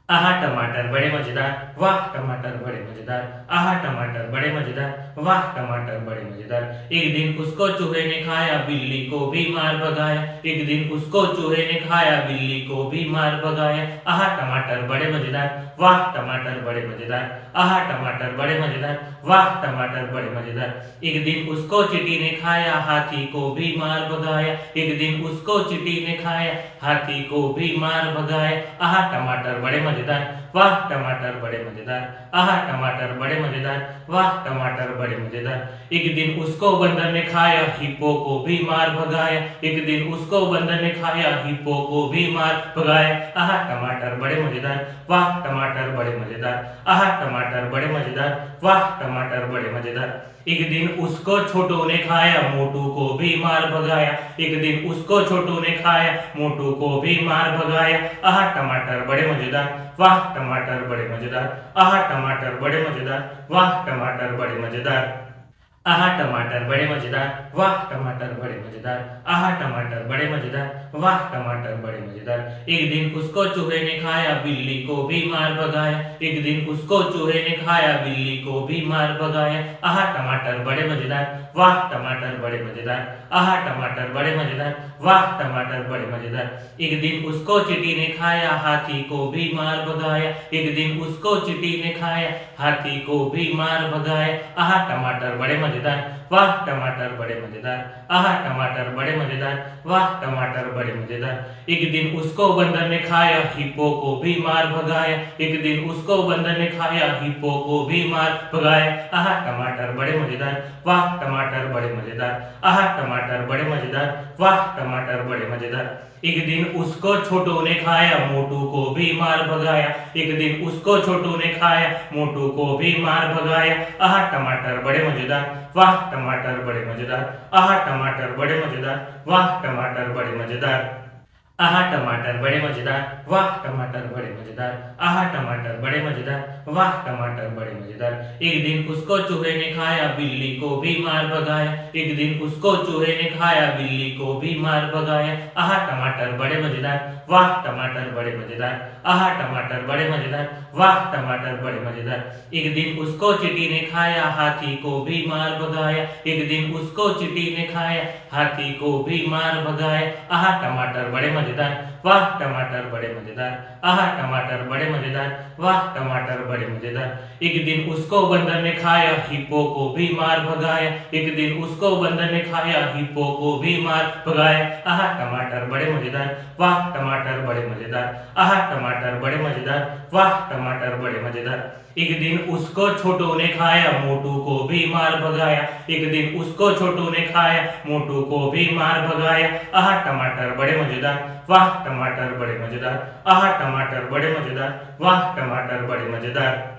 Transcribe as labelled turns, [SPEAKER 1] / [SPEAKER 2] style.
[SPEAKER 1] आहा टमाटर बड़े मजेदार, वाह टमाटर बड़े मजेदार, आहा टमाटर बड़े मजेदार, वाह टमाटर बड़े मजेदार। एक दिन उसको चूहे ने खाया, बिल्ली को भी मार भगाया। एक दिन उसको चूहे ने खाया, बिल्ली को भी मार भगाया। आहा टमाटर बड़े मजेदार, वाह टमाटर बड़े मजेदार, आहा टमाटर बड़े मजेदार, वाह टमाटर बड़े मजेदार। एक दिन उसको चींटी ने खाया, हाथी को भी मार भगाया। एक दिन उसको चींटी ने खाया, हाथी को भी मार भगाया। आहा टमाटर बड़े मजेदार, वाह टमाटर बड़े मजेदार, आहा टमाटर बड़े मजेदार, वाह टमाटर बड़े मजेदार। एक दिन उसको बंदर ने खाया, हिप्पो को भी मार भगाया। एक दिन उसको बंदर ने खाया, हिप्पो को भी मार भगाया। आहा टमाटर बड़े मजेदार, वाह टमाटर बड़े मजेदार, आहा टमाटर बड़े मजेदार, वाह टमाटर बड़े मजेदार। एक दिन उसको छोटू ने खाया, मोटू को भी मार भगाया। एक दिन उसको छोटू ने खाया, मोटू को भी मार भगाया। आहा टमाटर बड़े मजेदार, वाह टमाटर बड़े मजेदार, आहा टमाटर बड़े मजेदार, वाह टमाटर बड़े मजेदार। आहा टमाटर बड़े मजेदार, वाह टमाटर बड़े मजेदार, आहा टमाटर बड़े मजेदार, वाह टमाटर बड़े मजेदार। एक दिन उसको चूहे ने खाया, बिल्ली को भी मार भगाया। एक दिन उसको चूहे ने खाया, बिल्ली को भी मार भगाया। आहा टमाटर बड़े मजेदार, वाह टमाटर बड़े मजेदार, आहा टमाटर बड़े मजेदार, वाह टमाटर बड़े मजेदार। एक दिन उसको चींटी ने खाया, हाथी को भी मार भगाया। एक दिन उसको चींटी ने खाया, हाथी को भी मार भगाया। आहा टमाटर बड़े मजेदार, वाह टमाटर बड़े मजेदार, आहा टमाटर बड़े मजेदार, वाह टमाटर बड़े मजेदार। एक दिन उसको बंदर ने खाया, हिप्पो को भी मार भगाया। एक दिन उसको बंदर ने खाया, हिप्पो को भी मार भगाया। आहा टमाटर बड़े मजेदार, वाह टमाटर बड़े मजेदार, आहा टमाटर बड़े मजेदार, वाह टमाटर बड़े मजेदार। एक दिन उसको छोटू ने खाया, मोटू को भी मार भगाया। एक दिन उसको छोटू ने खाया, मोटू को भी मार भगाया। आहा टमाटर बड़े मजेदार, वाह टमाटर बड़े मजेदार, आहा टमाटर बड़े मजेदार, वाह टमाटर बड़े मजेदार। आहा टमाटर बड़े मजेदार, वाह टमाटर बड़े मजेदार, आहा टमाटर बड़े मजेदार, वाह टमाटर बड़े मजेदार। एक दिन उसको चूहे ने खाया, बिल्ली को भी मार भगाया। एक दिन उसको चूहे ने खाया, बिल्ली को भी मार भगाया। आहा टमाटर बड़े मजेदार, वाह टमाटर बड़े मजेदार, आहा टमाटर बड़े मजेदार, वाह टमाटर बड़े मजेदार। एक दिन उसको चींटी ने खाया, हाथी को भी मार भगाया। एक दिन उसको चींटी ने खाया, हाथी को भी मार भगाया। आहा टमाटर बड़े मजेदार, वाह टमाटर बड़े मजेदार, आहा टमाटर बड़े मजेदार, वाह टमाटर बड़े मजेदार। एक दिन उसको बंदर ने खाया, हिप्पो को भी मार भगाया। एक दिन उसको बंदर ने खाया, हिप्पो को भी मार भगाया। आहा टमाटर बड़े मजेदार, वाह टमाटर बड़े मजेदार, आहा टमाटर बड़े मजेदार, वाह टमाटर बड़े मजेदार। एक दिन उसको छोटू ने खाया, मोटू को भी मार भगाया। एक दिन उसको छोटू ने खाया, मोटू को भी मार भगाया। आहा टमाटर बड़े मजेदार, वाह टमाटर बड़े मजेदार, आहा टमाटर बड़े मजेदार, वाह टमाटर बड़े मजेदार।